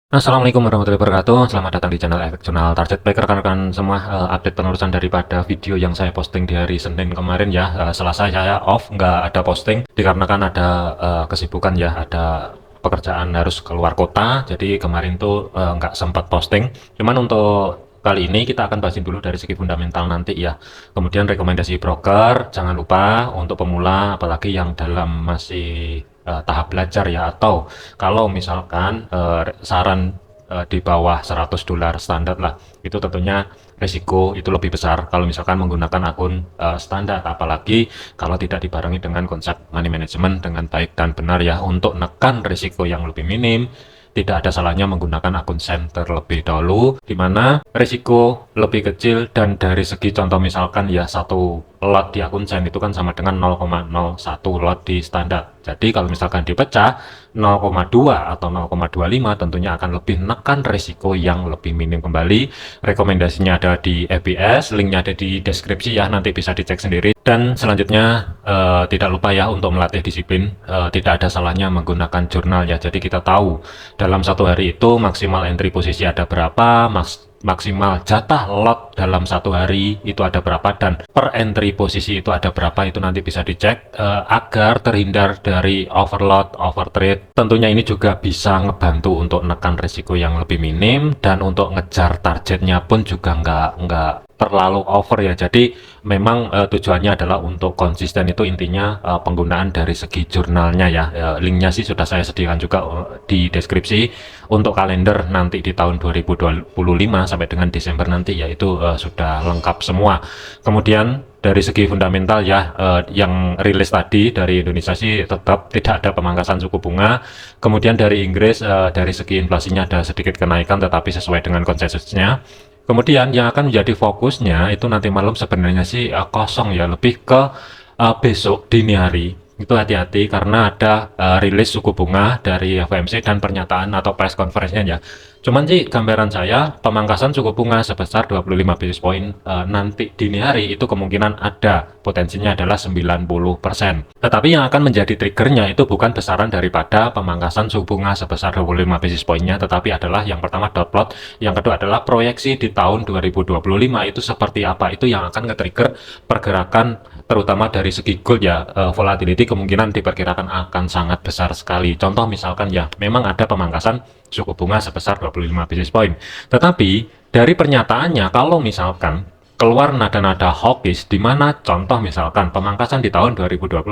Assalamualaikum warahmatullahi wabarakatuh. Selamat datang di channel Efek Jurnal Target. Baik rekan-rekan semua, update penerusan daripada video yang saya posting di hari Senin kemarin ya. Selasa saya off, nggak ada posting dikarenakan ada kesibukan ya, ada pekerjaan harus keluar kota. Jadi kemarin tuh nggak sempat posting. Cuman untuk kali ini kita akan bahasin dulu dari segi fundamental nanti ya. Kemudian rekomendasi broker, jangan lupa untuk pemula, apalagi yang dalam masih tahap belajar ya, atau kalau misalkan saran di bawah 100 dolar standar lah, itu tentunya risiko itu lebih besar kalau misalkan menggunakan akun standar, apalagi kalau tidak dibarengi dengan konsep money management dengan baik dan benar ya. Untuk nekan risiko yang lebih minim, tidak ada salahnya menggunakan akun SEN terlebih dahulu, di mana risiko lebih kecil. Dan dari segi contoh misalkan ya, satu lot di akun SEN itu kan sama dengan 0,01 lot di standar. Jadi kalau misalkan dipecah 0,2 atau 0,25, tentunya akan lebih menekan risiko yang lebih minim kembali. Rekomendasinya ada di FBS, linknya ada di deskripsi ya, nanti bisa dicek sendiri. Dan selanjutnya tidak lupa ya untuk melatih disiplin. Tidak ada salahnya menggunakan jurnal ya, jadi kita tahu dalam satu hari itu maksimal entry posisi ada berapa, maksimal jatah lot dalam satu hari itu ada berapa, dan per entry posisi itu ada berapa. Itu nanti bisa dicek agar terhindar dari overload, overtrade. Tentunya ini juga bisa ngebantu untuk menekan risiko yang lebih minim, dan untuk ngejar targetnya pun juga nggak terlalu over ya. Jadi memang tujuannya adalah untuk konsisten, itu intinya penggunaan dari segi jurnalnya ya. Linknya sih sudah saya sediakan juga di deskripsi untuk kalender nanti di tahun 2025 sampai dengan Desember nanti, yaitu sudah lengkap semua. Kemudian dari segi fundamental ya, yang rilis tadi dari Indonesia sih tetap tidak ada pemangkasan suku bunga. Kemudian dari Inggris, dari segi inflasinya ada sedikit kenaikan tetapi sesuai dengan konsensusnya. Kemudian yang akan menjadi fokusnya itu nanti malam sebenarnya sih kosong ya, lebih ke besok dini hari. Itu hati-hati karena ada rilis suku bunga dari FOMC dan pernyataan atau press conference-nya ya. Cuman sih gambaran saya pemangkasan suku bunga sebesar 25 basis point nanti dini hari itu kemungkinan ada, potensinya adalah 90%. Tetapi yang akan menjadi triggernya itu bukan besaran daripada pemangkasan suku bunga sebesar 25 basis point-nya, tetapi adalah yang pertama dot plot, yang kedua adalah proyeksi di tahun 2025 itu seperti apa. Itu yang akan nge-trigger pergerakan terutama dari segi gold ya. Volatility kemungkinan diperkirakan akan sangat besar sekali. Contoh misalkan ya, memang ada pemangkasan suku bunga sebesar 25 basis point. Tetapi dari pernyataannya kalau misalkan keluar nada-nada hawkish, di mana contoh misalkan pemangkasan di tahun 2025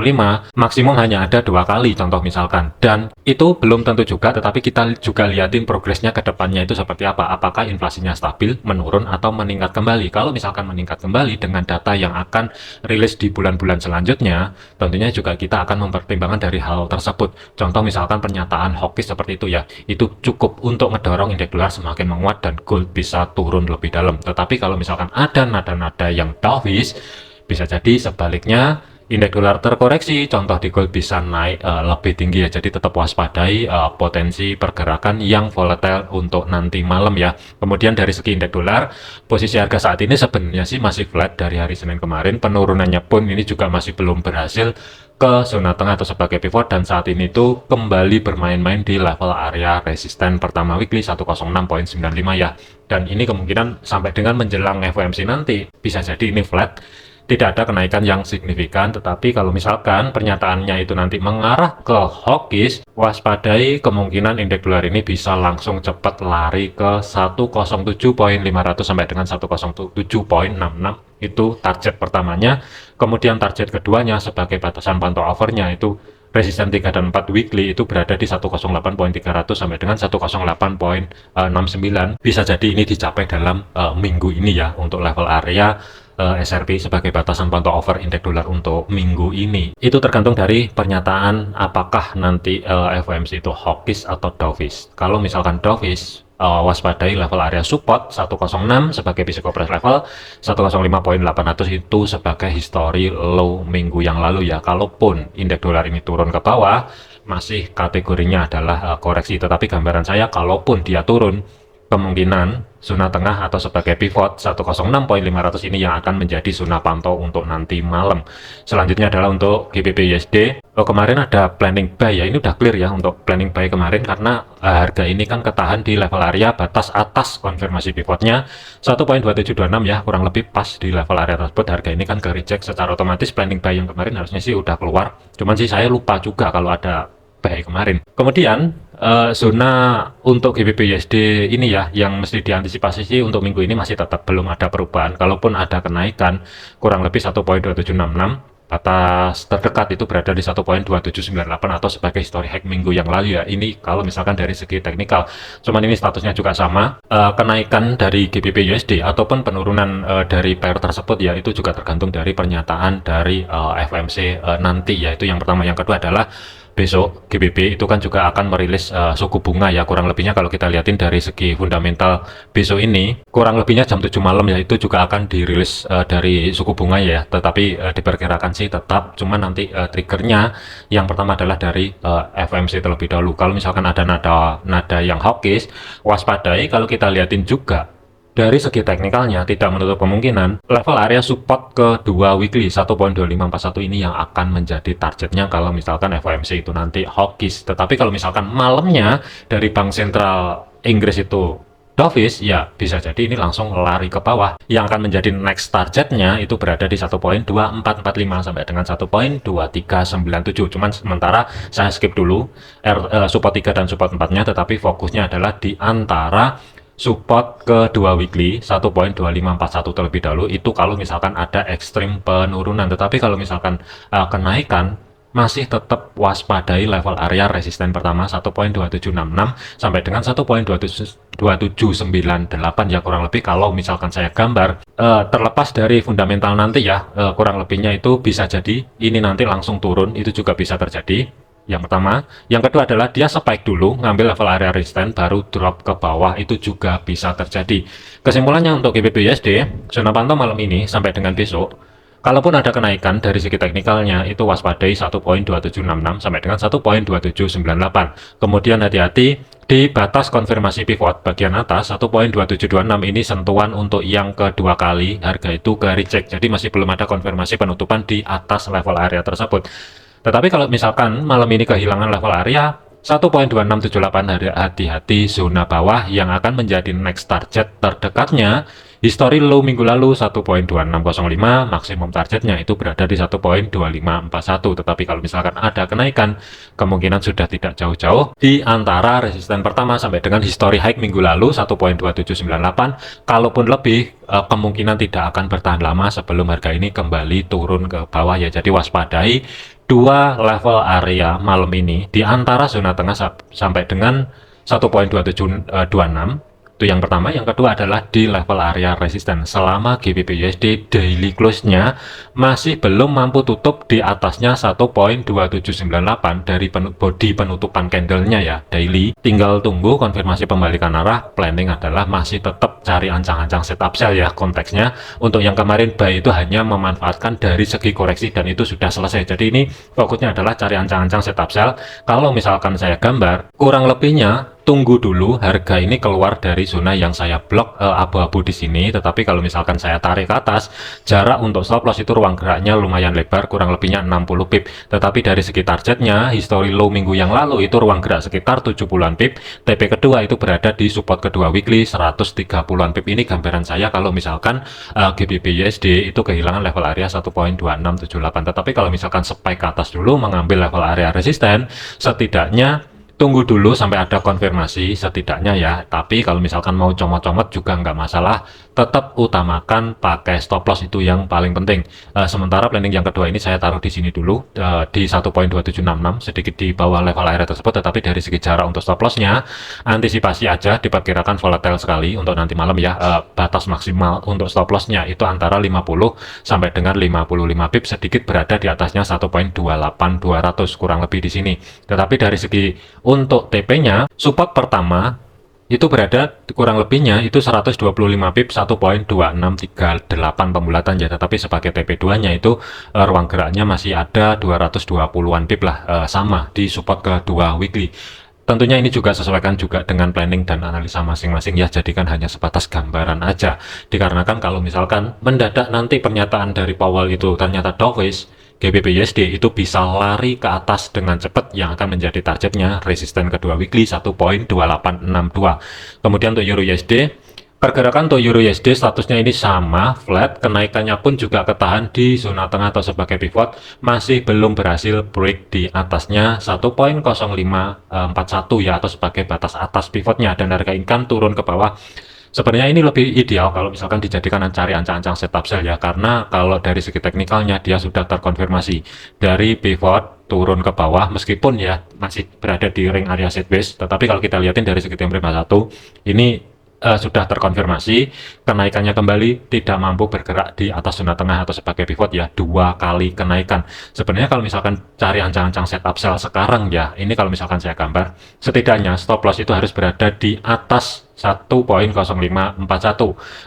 maksimum hanya ada 2 kali contoh misalkan, dan itu belum tentu juga, tetapi kita juga liatin progresnya ke depannya itu seperti apa, apakah inflasinya stabil, menurun, atau meningkat kembali. Kalau misalkan meningkat kembali dengan data yang akan rilis di bulan-bulan selanjutnya, tentunya juga kita akan mempertimbangkan dari hal tersebut. Contoh misalkan pernyataan hawkish seperti itu ya, itu cukup untuk mendorong indeks dolar semakin menguat dan gold bisa turun lebih dalam. Tetapi kalau misalkan ada nada-nada yang dovish, bisa jadi sebaliknya indeks dolar terkoreksi, contoh di gold bisa naik lebih tinggi ya. Jadi tetap waspadai potensi pergerakan yang volatile untuk nanti malam ya. Kemudian dari segi indeks dolar, posisi harga saat ini sebenarnya sih masih flat dari hari Senin kemarin. Penurunannya pun ini juga masih belum berhasil ke zona tengah atau sebagai pivot, dan saat ini tuh kembali bermain-main di level area resisten pertama weekly 106.95 ya. Dan ini kemungkinan sampai dengan menjelang FOMC nanti bisa jadi ini flat, tidak ada kenaikan yang signifikan. Tetapi kalau misalkan pernyataannya itu nanti mengarah ke hawkish, waspadai kemungkinan indeks dolar ini bisa langsung cepat lari ke 107.500 sampai dengan 107.66. Itu target pertamanya. Kemudian target keduanya sebagai batasan pantau overnya itu resisten 3 dan 4 weekly itu berada di 108.300 sampai dengan 108.69. Bisa jadi ini dicapai dalam minggu ini ya untuk level area SRP sebagai batasan pantau over indeks dolar untuk minggu ini. Itu tergantung dari pernyataan apakah nanti FOMC itu hawkish atau dovish. Kalau misalkan dovish, waspadai level area support 106 sebagai physical price level, 105.800 itu sebagai history low minggu yang lalu ya. Kalaupun indeks dolar ini turun ke bawah, masih kategorinya adalah koreksi. Tetapi gambaran saya kalaupun dia turun kemungkinan zona tengah atau sebagai pivot 106.500 ini yang akan menjadi zona pantau untuk nanti malam. Selanjutnya adalah untuk GBP USD. Kemarin ada planning buy ya, ini udah clear ya untuk planning buy kemarin karena harga ini kan ketahan di level area batas atas konfirmasi pivotnya 1.2726 ya, kurang lebih pas di level area tersebut. Harga ini kan ke reject secara otomatis. Planning buy yang kemarin harusnya sih udah keluar, cuman sih saya lupa juga kalau ada buy kemarin. Kemudian zona untuk GBP USD ini ya yang mesti diantisipasi sih untuk minggu ini masih tetap belum ada perubahan. Kalaupun ada kenaikan kurang lebih 1.2766, batas terdekat itu berada di 1.2798 atau sebagai story high minggu yang lalu ya. Ini kalau misalkan dari segi teknikal, cuman ini statusnya juga sama. Kenaikan dari GBP USD ataupun penurunan dari pair tersebut ya, itu juga tergantung dari pernyataan dari FOMC nanti ya. Itu yang pertama. Yang kedua adalah besok GBP itu kan juga akan merilis suku bunga ya, kurang lebihnya kalau kita lihatin dari segi fundamental besok ini kurang lebihnya jam 7 malam ya, itu juga akan dirilis dari suku bunga ya, tetapi diperkirakan sih tetap, cuman nanti triggernya yang pertama adalah dari FOMC terlebih dahulu. Kalau misalkan ada nada yang hawkish, waspadai. Kalau kita lihatin juga dari segi teknikalnya tidak menutup kemungkinan level area support kedua weekly 1.2541 ini yang akan menjadi targetnya kalau misalkan FOMC itu nanti hawkish. Tetapi kalau misalkan malamnya dari Bank Sentral Inggris itu dovish ya, bisa jadi ini langsung lari ke bawah. Yang akan menjadi next targetnya itu berada di 1.2445 sampai dengan 1.2397. Cuman sementara saya skip dulu support 3 dan support 4-nya, tetapi fokusnya adalah di antara support kedua weekly 1.2541 terlebih dahulu. Itu kalau misalkan ada ekstrim penurunan. Tetapi kalau misalkan kenaikan, masih tetap waspadai level area resisten pertama 1.2766 sampai dengan 1.2798 ya, kurang lebih kalau misalkan saya gambar. Terlepas dari fundamental nanti ya, kurang lebihnya itu bisa jadi ini nanti langsung turun, itu juga bisa terjadi. Yang pertama. Yang kedua adalah dia spike dulu, ngambil level area resisten, baru drop ke bawah, itu juga bisa terjadi. Kesimpulannya untuk GBP USD, zona pantau malam ini sampai dengan besok, kalaupun ada kenaikan dari segi teknikalnya, itu waspadai 1.2766 sampai dengan 1.2798. Kemudian hati-hati di batas konfirmasi pivot bagian atas 1.2726 ini sentuhan untuk yang kedua kali harga itu ke reject. Jadi masih belum ada konfirmasi penutupan di atas level area tersebut. Tetapi kalau misalkan malam ini kehilangan level area 1.2678, hati-hati zona bawah yang akan menjadi next target terdekatnya. History low minggu lalu 1.2605, maksimum targetnya itu berada di 1.2541. Tetapi kalau misalkan ada kenaikan, kemungkinan sudah tidak jauh-jauh di antara resisten pertama sampai dengan history high minggu lalu 1.2798. Kalaupun lebih, kemungkinan tidak akan bertahan lama sebelum harga ini kembali turun ke bawah ya. Jadi waspadai dua level area malam ini di antara zona tengah sampai dengan 1.2726. Itu yang pertama. Yang kedua adalah di level area resisten selama GBP USD daily close-nya masih belum mampu tutup di atasnya 1.2798 dari body penutupan candle-nya ya daily. Tinggal tunggu konfirmasi pembalikan arah. Planning adalah masih tetap cari ancang-ancang setup sell ya konteksnya. Untuk yang kemarin buy itu hanya memanfaatkan dari segi koreksi dan itu sudah selesai. Jadi ini fokusnya adalah cari ancang-ancang setup sell. Kalau misalkan saya gambar, kurang lebihnya tunggu dulu harga ini keluar dari zona yang saya blok abu-abu di sini. Tetapi kalau misalkan saya tarik ke atas, jarak untuk stop loss itu ruang geraknya lumayan lebar, kurang lebihnya 60 pip. Tetapi dari segi targetnya, history low minggu yang lalu itu ruang gerak sekitar 70-an pip. TP kedua itu berada di support kedua weekly 130-an pip. Ini gambaran saya kalau misalkan GBP USD itu kehilangan level area 1.2678. Tetapi kalau misalkan spike ke atas dulu mengambil level area resisten, setidaknya tunggu dulu sampai ada konfirmasi setidaknya ya. Tapi kalau misalkan mau comot-comot juga nggak masalah, tetap utamakan pakai stop loss, itu yang paling penting. Sementara planning yang kedua ini saya taruh di sini dulu di 1.2766, sedikit di bawah level area tersebut. Tetapi dari segi jarak untuk stop lossnya antisipasi aja, diperkirakan volatile sekali untuk nanti malam ya. Batas maksimal untuk stop lossnya itu antara 50 sampai dengan 55 pip, sedikit berada di atasnya 1.28200 kurang lebih di sini. Tetapi dari segi untuk TP-nya, support pertama itu berada kurang lebihnya itu 125 pip 1.2638 pembulatan ya. Tetapi sebagai TP2-nya itu ruang geraknya masih ada 220-an pip lah, sama di support kedua weekly. Tentunya ini juga sesuaikan juga dengan planning dan analisa masing-masing ya, jadikan hanya sebatas gambaran aja. Dikarenakan kalau misalkan mendadak nanti pernyataan dari Powell itu ternyata dovish, GBP/USD itu bisa lari ke atas dengan cepat yang akan menjadi targetnya resisten kedua weekly 1.2862. Kemudian untuk Euro USD, pergerakan untuk Euro USD statusnya ini sama, flat, kenaikannya pun juga ketahan di zona tengah atau sebagai pivot, masih belum berhasil break di atasnya 1.0541 ya, atau sebagai batas atas pivotnya, dan harga ikan turun ke bawah. Sebenarnya ini lebih ideal kalau misalkan dijadikan cari ancang-ancang setup sell ya, karena kalau dari segi teknikalnya dia sudah terkonfirmasi dari pivot turun ke bawah, meskipun ya masih berada di ring area sideways, tetapi kalau kita lihatin dari segi time frame 1 ini sudah terkonfirmasi kenaikannya kembali, tidak mampu bergerak di atas zona tengah atau sebagai pivot ya, 2 kali kenaikan. Sebenarnya kalau misalkan cari ancang-ancang setup sell sekarang ya, ini kalau misalkan saya gambar, setidaknya stop loss itu harus berada di atas 1.0541.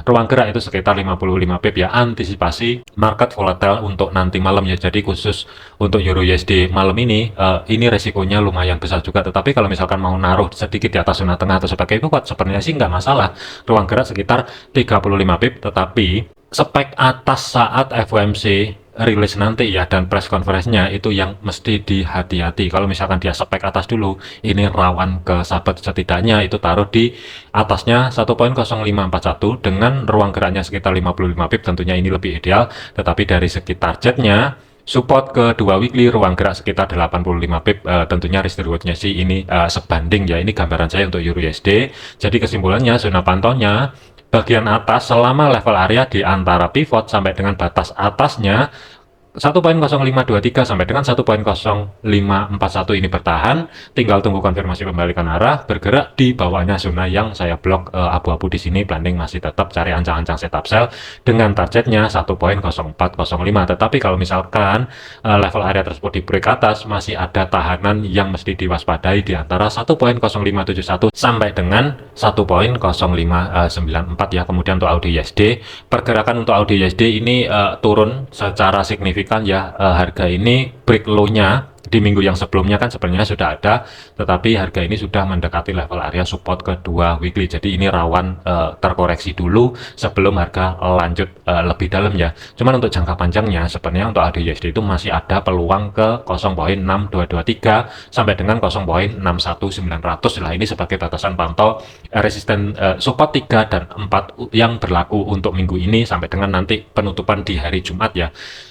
Ruang gerak itu sekitar 55 pip ya, antisipasi market volatile untuk nanti malam ya. Jadi khusus untuk Euro USD malam ini resikonya lumayan besar juga, tetapi kalau misalkan mau naruh sedikit di atas zona tengah atau sebagai pivot sebenarnya sih nggak masalah. Ruang gerak sekitar 35 pip, tetapi spek atas saat FOMC rilis nanti ya, dan press conference-nya itu yang mesti dihati-hati. Kalau misalkan dia spek atas dulu, ini rawan ke sahabat. Setidaknya itu taruh di atasnya 1.0541 dengan ruang geraknya sekitar 55 pip, tentunya ini lebih ideal. Tetapi dari segi targetnya, support ke 2 weekly ruang gerak sekitar 85 pip, tentunya risk rewardnya sih ini sebanding ya. Ini gambaran saya untuk Euro USD. Jadi kesimpulannya, zona pantaunya bagian atas selama level area di antara pivot sampai dengan batas atasnya 1.0523 sampai dengan 1.0541 ini bertahan, tinggal tunggu konfirmasi pembalikan arah, bergerak di bawahnya zona yang saya blok abu-abu di sini. Planning masih tetap cari ancang-ancang setup sell dengan targetnya 1.0405. Tetapi kalau misalkan level area tersebut di break atas, masih ada tahanan yang mesti diwaspadai di antara 1.0571 sampai dengan 1.0594 ya. Kemudian untuk AUD USD, pergerakan untuk AUD USD ini turun secara signifikan ya. Harga ini break low-nya di minggu yang sebelumnya kan sebenarnya sudah ada, tetapi harga ini sudah mendekati level area support kedua weekly. Jadi ini rawan terkoreksi dulu sebelum harga lanjut lebih dalam ya. Cuman untuk jangka panjangnya sebenarnya untuk AUD USD itu masih ada peluang ke 0.6223 sampai dengan 0.61900 lah. Ini sebagai batasan pantau resisten support 3 dan 4 yang berlaku untuk minggu ini sampai dengan nanti penutupan di hari Jumat ya.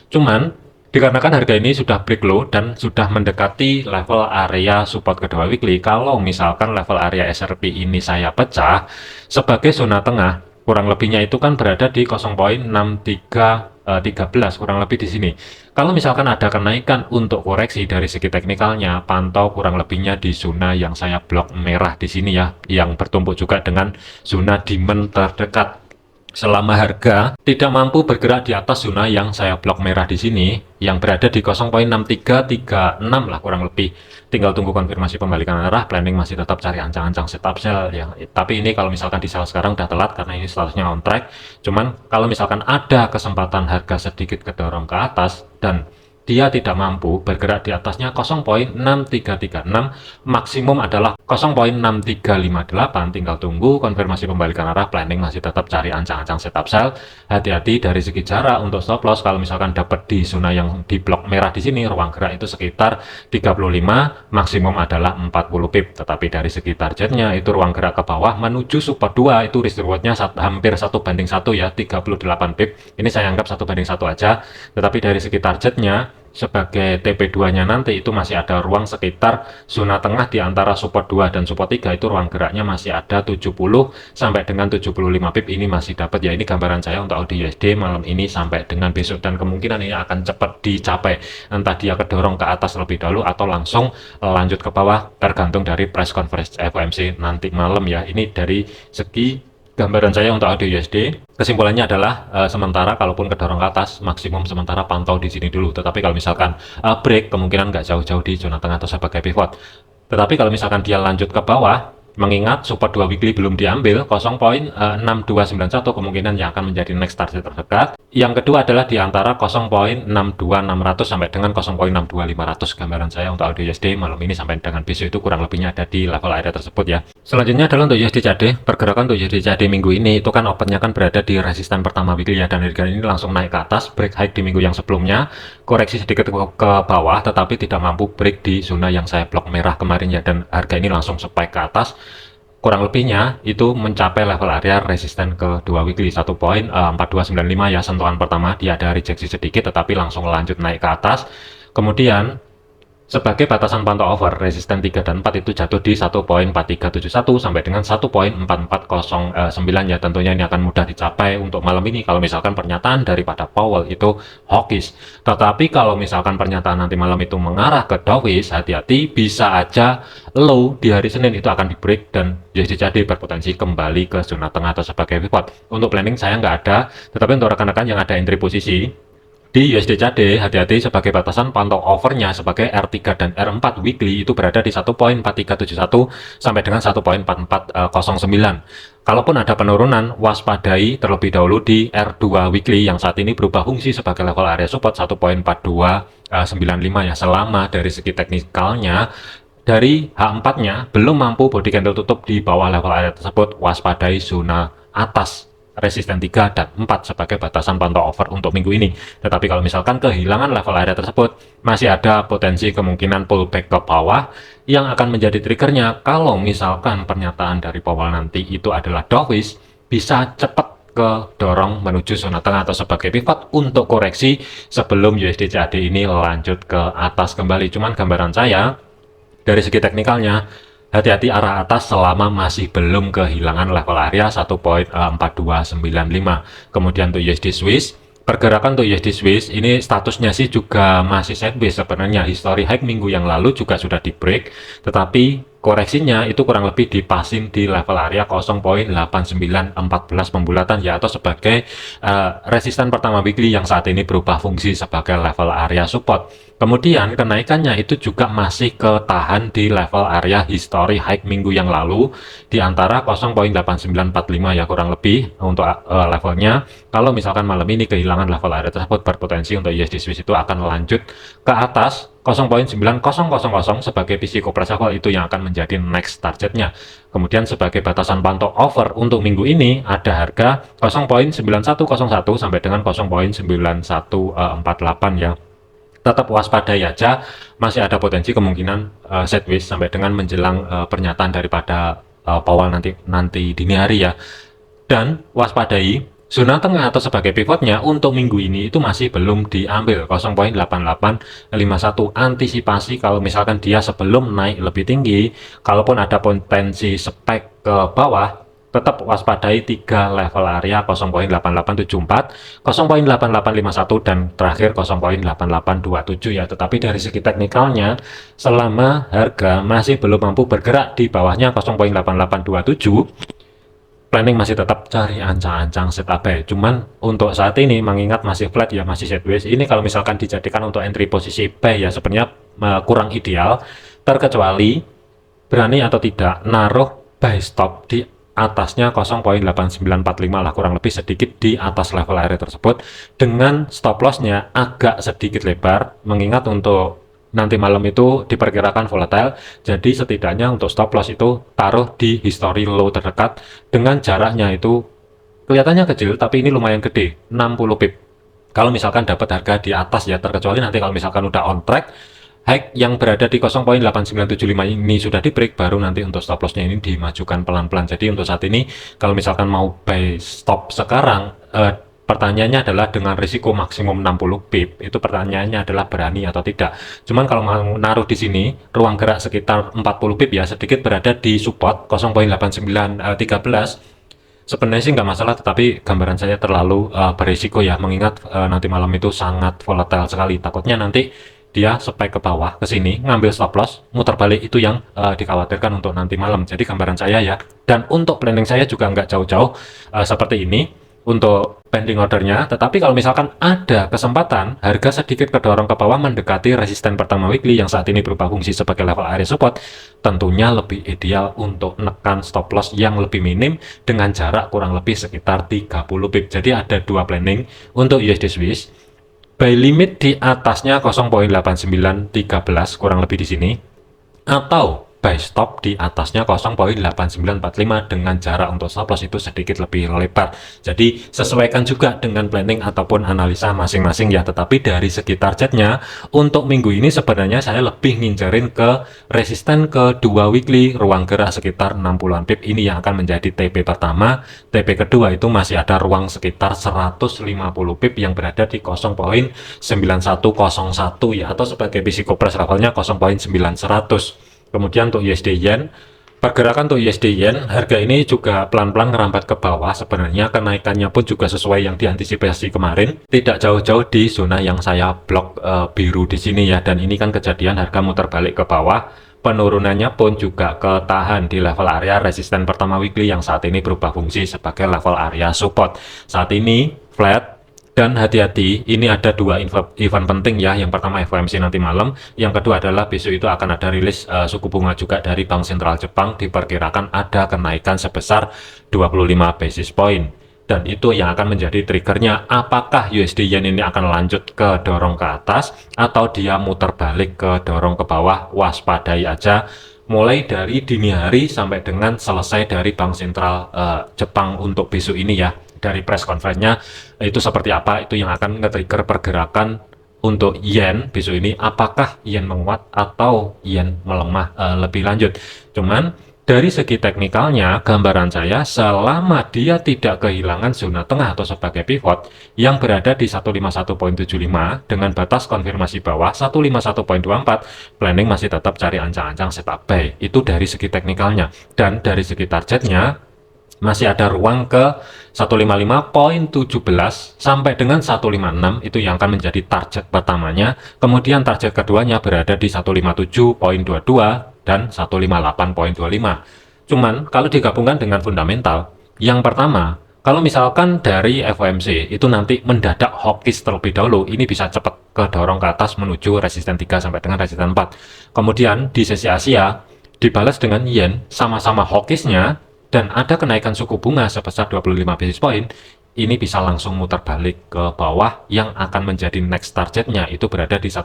Cuman dikarenakan harga ini sudah break low dan sudah mendekati level area support kedua weekly, kalau misalkan level area SRP ini saya pecah sebagai zona tengah, kurang lebihnya itu kan berada di 0.6313 kurang lebih di sini. Kalau misalkan ada kenaikan untuk koreksi dari segi teknikalnya, pantau kurang lebihnya di zona yang saya blok merah di sini ya, yang bertumpuk juga dengan zona demand terdekat. Selama harga tidak mampu bergerak di atas zona yang saya blok merah di sini, yang berada di 0.6336 lah kurang lebih, tinggal tunggu konfirmasi pembalikan arah. Planning masih tetap cari ancang-ancang setup sell ya. Tapi ini kalau misalkan di sell sekarang udah telat karena ini statusnya on track. Cuman kalau misalkan ada kesempatan harga sedikit kedorong ke atas dan dia tidak mampu bergerak di atasnya 0.6336, maksimum adalah 0.6358, tinggal tunggu konfirmasi pembalikan arah. Planning masih tetap cari ancang-ancang setup sell. Hati-hati dari segi jarak untuk stop loss. Kalau misalkan dapat di zona yang di blok merah di sini, ruang gerak itu sekitar 35, maksimum adalah 40 pip. Tetapi dari segi targetnya itu ruang gerak ke bawah menuju support 2, itu risk rewardnya hampir 1:1 ya, 38 pip. Ini saya anggap 1:1 aja. Tetapi dari segi targetnya sebagai TP2-nya nanti itu masih ada ruang sekitar zona tengah di antara support 2 dan support 3, itu ruang geraknya masih ada 70 sampai dengan 75 pip. Ini masih dapat ya. Ini gambaran saya untuk AUD USD malam ini sampai dengan besok, dan kemungkinan ini akan cepat dicapai, entah dia kedorong ke atas lebih dahulu atau langsung lanjut ke bawah, tergantung dari press conference FOMC nanti malam ya. Ini dari segi gambaran saya untuk AUD USD. Kesimpulannya adalah sementara kalaupun kedorong ke atas, maksimum sementara pantau di sini dulu. Tetapi kalau misalkan break, kemungkinan nggak jauh-jauh di zona tengah atau sebagai pivot. Tetapi kalau misalkan dia lanjut ke bawah, Mengingat support 2 weekly belum diambil, 0.6291 kemungkinan yang akan menjadi next target terdekat. Yang kedua adalah di antara 0.62600 sampai dengan 0.62500 gambaran saya untuk audio USD malam ini sampai dengan besok itu kurang lebihnya ada di level area tersebut ya. Selanjutnya adalah untuk USD CAD. Pergerakan untuk USD CAD minggu ini itu kan opennya kan berada di resisten pertama weekly ya, dan harga ini langsung naik ke atas, break high di minggu yang sebelumnya, koreksi sedikit ke bawah tetapi tidak mampu break di zona yang saya blok merah kemarin ya, dan harga ini langsung spike ke atas. Kurang lebihnya itu mencapai level area resisten kedua weekly 1.4295 ya, sentuhan pertama dia ada rejeksi sedikit tetapi langsung lanjut naik ke atas. Kemudian sebagai batasan pantau over, resisten 3 dan 4 itu jatuh di 1.4371 sampai dengan 1.4409 ya. Tentunya ini akan mudah dicapai untuk malam ini kalau misalkan pernyataan daripada Powell itu hawkish. Tetapi kalau misalkan pernyataan nanti malam itu mengarah ke dovish, hati-hati, bisa aja low di hari Senin itu akan di break dan USD CAD berpotensi kembali ke zona tengah atau sebagai pivot. Untuk planning saya nggak ada, tetapi untuk rekan-rekan yang ada entry posisi di USD CAD, hati-hati sebagai batasan pantau overnya sebagai R3 dan R4 weekly itu berada di 1.4371 sampai dengan 1.4409. Kalaupun ada penurunan, waspadai terlebih dahulu di R2 weekly yang saat ini berubah fungsi sebagai level area support 1.4295 ya. Selama dari segi teknikalnya dari H4-nya belum mampu body candle tutup di bawah level area tersebut, waspadai zona atas resisten 3 dan 4 sebagai batasan pantau over untuk minggu ini. Tetapi kalau misalkan kehilangan level area tersebut, masih ada potensi kemungkinan pullback ke bawah yang akan menjadi triggernya kalau misalkan pernyataan dari Powell nanti itu adalah dovish, bisa cepat ke dorong menuju zona tengah atau sebagai pivot untuk koreksi sebelum USD CAD ini lanjut ke atas kembali. Cuman gambaran saya dari segi teknikalnya, hati-hati arah atas selama masih belum kehilangan level area 1.4295. Kemudian untuk USD Swiss, pergerakan untuk USD Swiss ini statusnya sih juga masih sideways sebenarnya. History high minggu yang lalu juga sudah di break, tetapi koreksinya itu kurang lebih dipasin di level area 0.8914 pembulatan ya, atau sebagai resisten pertama weekly yang saat ini berubah fungsi sebagai level area support. Kemudian kenaikannya itu juga masih ketahan di level area history high minggu yang lalu di antara 0.8945 ya, kurang lebih untuk levelnya. Kalau misalkan malam ini kehilangan level area tersebut, berpotensi untuk USD Swiss itu akan lanjut ke atas 0.9000 sebagai physical price level, itu yang akan menjadi next targetnya. Kemudian sebagai batasan pantau over untuk minggu ini ada harga 0.9101 sampai dengan 0.9148 ya. Tetap waspadai aja, masih ada potensi kemungkinan sideways sampai dengan menjelang pernyataan daripada Powell nanti dini hari ya. Dan waspadai zona tengah atau sebagai pivotnya untuk minggu ini itu masih belum diambil 0.8851. Antisipasi kalau misalkan dia sebelum naik lebih tinggi, kalaupun ada potensi spike ke bawah, tetap waspadai 3 level area 0.8874, 0.8851 dan terakhir 0.8827 ya. Tetapi dari segi teknikalnya, selama harga masih belum mampu bergerak di bawahnya 0.8827, planning masih tetap cari ancang-ancang setup buy. Cuman untuk saat ini mengingat masih flat ya, masih sideways, ini kalau misalkan dijadikan untuk entry posisi buy ya sebenarnya kurang ideal, terkecuali berani atau tidak naruh buy stop di atasnya 0.8945 lah, kurang lebih sedikit di atas level area tersebut dengan stop lossnya agak sedikit lebar, mengingat untuk nanti malam itu diperkirakan volatile, jadi setidaknya untuk stop loss itu taruh di history low terdekat dengan jaraknya itu kelihatannya kecil tapi ini lumayan gede, 60 pip. Kalau misalkan dapat harga di atas ya, terkecuali nanti kalau misalkan udah on track high yang berada di 0.8975 ini sudah di break, baru nanti untuk stop lossnya ini dimajukan pelan-pelan. Jadi untuk saat ini kalau misalkan mau buy stop sekarang, pertanyaannya adalah dengan risiko maksimum 60 pip, itu pertanyaannya adalah berani atau tidak. Cuman kalau mau naruh di sini ruang gerak sekitar 40 pip ya, sedikit berada di support 0.8913, sebenarnya sih nggak masalah, tetapi gambaran saya terlalu berisiko ya, mengingat nanti malam itu sangat volatile sekali. Takutnya nanti dia spike ke bawah ke sini, ngambil stop loss, muter balik, itu yang dikhawatirkan untuk nanti malam. Jadi gambaran saya ya, dan untuk planning saya juga nggak jauh-jauh seperti ini. untuk pending ordernya. Tetapi kalau misalkan ada kesempatan harga sedikit kedorong ke bawah mendekati resisten pertama weekly yang saat ini berupa fungsi sebagai level area support, tentunya lebih ideal untuk menekan stop loss yang lebih minim dengan jarak kurang lebih sekitar 30 pip. Jadi ada dua planning untuk USD Swiss. Buy limit di atasnya 0.8913 kurang lebih di sini, atau buy stop di atasnya 0.8945 dengan jarak untuk stop loss itu sedikit lebih lebar. Jadi sesuaikan juga dengan planning ataupun analisa masing-masing ya. Tetapi dari segi targetnya untuk minggu ini sebenarnya saya lebih ngincerin ke resisten ke 2 weekly ruang gerak sekitar 60-an pip. Ini yang akan menjadi TP pertama. TP kedua itu masih ada ruang sekitar 150 pip yang berada di 0.9101 ya, atau sebagai psikopres levelnya 0.9100. Kemudian untuk USD Yen, pergerakan untuk USD Yen, harga ini juga pelan-pelan ngerambat ke bawah. Sebenarnya kenaikannya pun juga sesuai yang diantisipasi kemarin, tidak jauh-jauh di zona yang saya blok biru di sini ya. Dan ini kan kejadian harga muter balik ke bawah, penurunannya pun juga ketahan di level area resisten pertama weekly yang saat ini berubah fungsi sebagai level area support. Saat ini flat. Dan hati-hati, ini ada dua event penting ya. Yang pertama FOMC nanti malam, yang kedua adalah besok itu akan ada rilis suku bunga juga dari Bank Sentral Jepang. Diperkirakan ada kenaikan sebesar 25 basis point. Dan itu yang akan menjadi triggernya, apakah USD Yen ini akan lanjut ke dorong ke atas atau dia muter balik ke dorong ke bawah. Waspadai aja mulai dari dini hari sampai dengan selesai dari Bank Sentral Jepang untuk besok ini ya. Dari press conference-nya itu seperti apa, itu yang akan nge-trigger pergerakan untuk yen besok ini, apakah yen menguat atau yen melemah lebih lanjut. Cuman dari segi teknikalnya, gambaran saya selama dia tidak kehilangan zona tengah atau sebagai pivot yang berada di 151.75 dengan batas konfirmasi bawah 151.24, planning masih tetap cari ancang-ancang setup buy. Itu dari segi teknikalnya. Dan dari segi targetnya masih ada ruang ke 155.17 sampai dengan 156, itu yang akan menjadi target pertamanya. Kemudian target keduanya berada di 157.22 dan 158.25. Cuman kalau digabungkan dengan fundamental, yang pertama, kalau misalkan dari FOMC itu nanti mendadak hawkish terlebih dahulu, ini bisa cepat kedorong ke atas menuju resisten 3 sampai dengan resisten 4. Kemudian di sesi Asia dibalas dengan yen sama-sama hawkishnya dan ada kenaikan suku bunga sebesar 25 basis point, ini bisa langsung muter balik ke bawah yang akan menjadi next targetnya itu berada di 150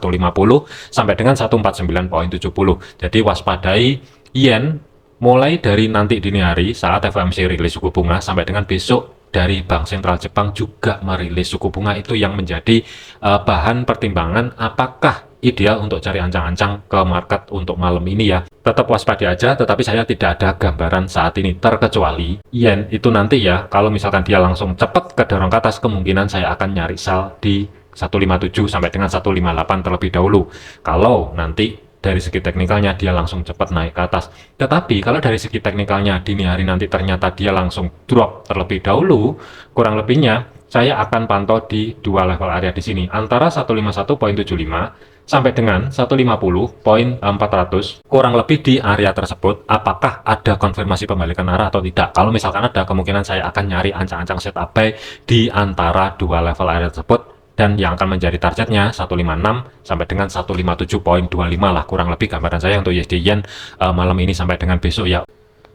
sampai dengan 149.70. Jadi waspadai yen mulai dari nanti dini hari saat FOMC rilis suku bunga sampai dengan besok dari Bank Sentral Jepang juga merilis suku bunga. Itu yang menjadi bahan pertimbangan apakah ideal untuk cari ancang-ancang ke market untuk malam ini ya. Tetap waspada aja, tetapi saya tidak ada gambaran saat ini, terkecuali yen itu nanti ya, kalau misalkan dia langsung cepat kedorong ke atas, kemungkinan saya akan nyari sell di 157 sampai dengan 158 terlebih dahulu. Kalau nanti dari segi teknikalnya dia langsung cepat naik ke atas. Tetapi kalau dari segi teknikalnya dini hari nanti ternyata dia langsung drop terlebih dahulu, kurang lebihnya saya akan pantau di dua level area di sini, antara 151.75 sampai dengan 150.400, kurang lebih di area tersebut. Apakah ada konfirmasi pembalikan arah atau tidak? Kalau misalkan ada, kemungkinan saya akan nyari ancang-ancang setup buy di antara dua level area tersebut, dan yang akan menjadi targetnya 156 sampai dengan 157.25 lah, kurang lebih gambaran saya untuk USD Yen malam ini sampai dengan besok ya.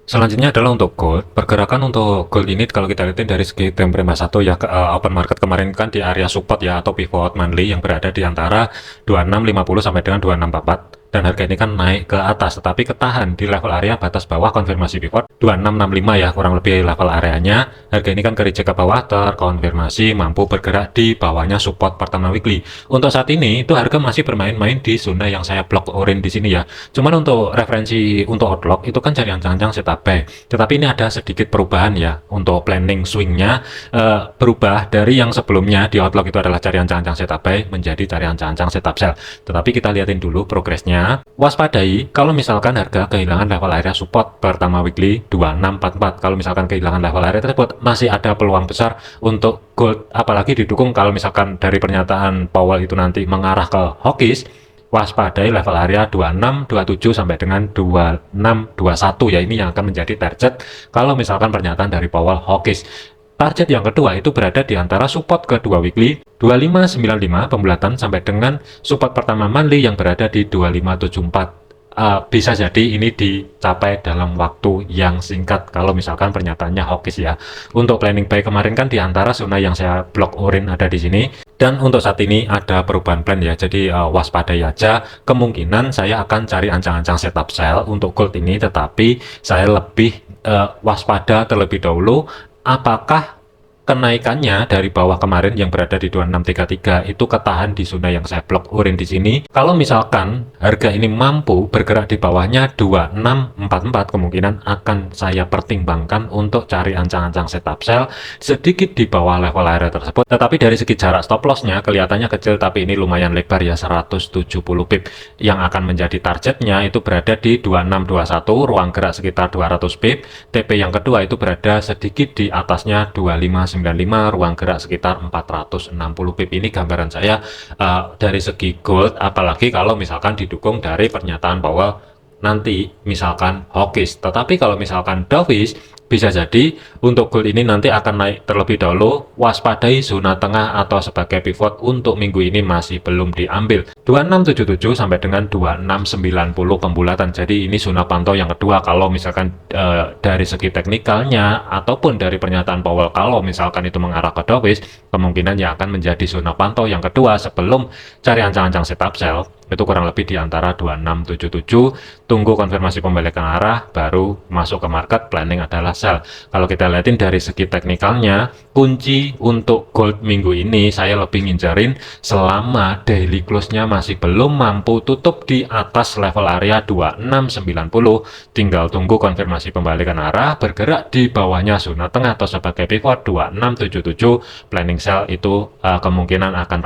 Selanjutnya adalah untuk gold. Pergerakan untuk gold ini kalau kita lihat dari segi time frame 1 ya, open market kemarin kan di area support ya atau pivot monthly yang berada di antara 2650 sampai dengan 2644. Dan harga ini kan naik ke atas, tetapi ketahan di level area batas bawah konfirmasi pivot 2665 ya, kurang lebih level areanya. Harga ini kan ke reject ke bawah, terkonfirmasi mampu bergerak di bawahnya support pertama weekly. Untuk saat ini itu harga masih bermain-main di zona yang saya blok orange di sini ya. Cuman untuk referensi untuk outlook itu kan cari ancang-ancang setup buy. Tetapi ini ada sedikit perubahan ya, untuk planning swingnya berubah dari yang sebelumnya di outlook itu adalah cari ancang-ancang setup buy menjadi cari ancang-ancang setup sell. Tetapi kita lihatin dulu progresnya. Waspadai kalau misalkan harga kehilangan level area support pertama weekly 2644. Kalau misalkan kehilangan level area tersebut, masih ada peluang besar untuk gold, apalagi didukung kalau misalkan dari pernyataan Powell itu nanti mengarah ke hawkish. Waspadai level area 2627 sampai dengan 2621 ya, ini yang akan menjadi target kalau misalkan pernyataan dari Powell hawkish. Target yang kedua itu berada di antara support kedua weekly 2595 pembulatan sampai dengan support pertama monthly yang berada di 2574. Bisa jadi ini dicapai dalam waktu yang singkat kalau misalkan pernyataannya hawkish ya. Untuk planning buy kemarin kan di antara zona yang saya blok orange ada di sini, dan untuk saat ini ada perubahan plan ya. Jadi waspadai aja, kemungkinan saya akan cari ancang-ancang setup sell untuk gold ini, tetapi saya lebih waspada terlebih dahulu apakah kenaikannya dari bawah kemarin yang berada di 2633 itu ketahan di zona yang saya blok orange di sini. Kalau misalkan harga ini mampu bergerak di bawahnya 2644, kemungkinan akan saya pertimbangkan untuk cari ancang-ancang setup sell sedikit di bawah level area tersebut. Tetapi dari segi jarak stop lossnya kelihatannya kecil, tapi ini lumayan lebar ya, 170 pip. Yang akan menjadi targetnya itu berada di 2621, ruang gerak sekitar 200 pip. TP yang kedua itu berada sedikit di atasnya 2595, ruang gerak sekitar 460 pip. Ini gambaran saya dari segi gold, apalagi kalau misalkan didukung dari pernyataan bahwa nanti misalkan hawkish. Tetapi kalau misalkan dovish, bisa jadi untuk gold ini nanti akan naik terlebih dahulu, waspadai zona tengah atau sebagai pivot untuk minggu ini masih belum diambil 2677 sampai dengan 2690 pembulatan. Jadi ini zona pantau yang kedua kalau misalkan dari segi teknikalnya ataupun dari pernyataan Powell kalau misalkan itu mengarah ke dovish, kemungkinan yang akan menjadi zona pantau yang kedua sebelum cari ancang-ancang setup sell itu kurang lebih di antara 2677. Tunggu konfirmasi pembalikan arah baru masuk ke market, planning adalah sell. Kalau kita lihatin dari segi teknikalnya, kunci untuk gold minggu ini saya lebih ngincerin selama daily close-nya masih belum mampu tutup di atas level area 2690, tinggal tunggu konfirmasi pembalikan arah bergerak di bawahnya zona tengah atau sebagai pivot 2677, planning sell itu kemungkinan akan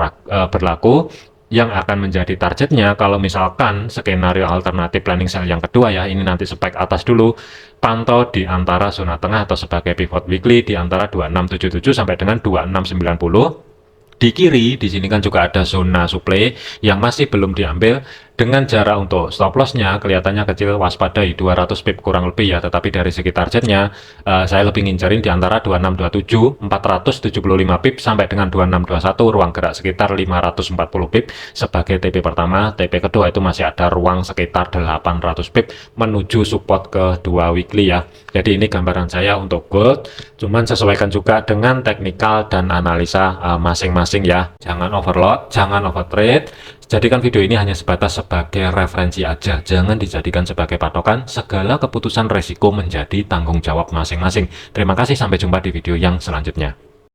berlaku. Yang akan menjadi targetnya kalau misalkan skenario alternatif planning sell yang kedua ya, ini nanti spike atas dulu, pantau di antara zona tengah atau sebagai pivot weekly di antara 2677 sampai dengan 2690. Di kiri di sini kan juga ada zona supply yang masih belum diambil, dengan jarak untuk stop lossnya kelihatannya kecil, waspadai 200 pip kurang lebih ya. Tetapi dari segi targetnya saya lebih ngincerin di antara 2627 475 pip sampai dengan 2621, ruang gerak sekitar 540 pip sebagai TP pertama. TP kedua itu masih ada ruang sekitar 800 pip menuju support kedua weekly ya. Jadi ini gambaran saya untuk gold, cuman sesuaikan juga dengan teknikal dan analisa masing-masing ya. Jangan overload, jangan overtrade. Jadikan video ini hanya sebatas sebagai referensi aja, jangan dijadikan sebagai patokan. Segala keputusan resiko menjadi tanggung jawab masing-masing. Terima kasih, sampai jumpa di video yang selanjutnya.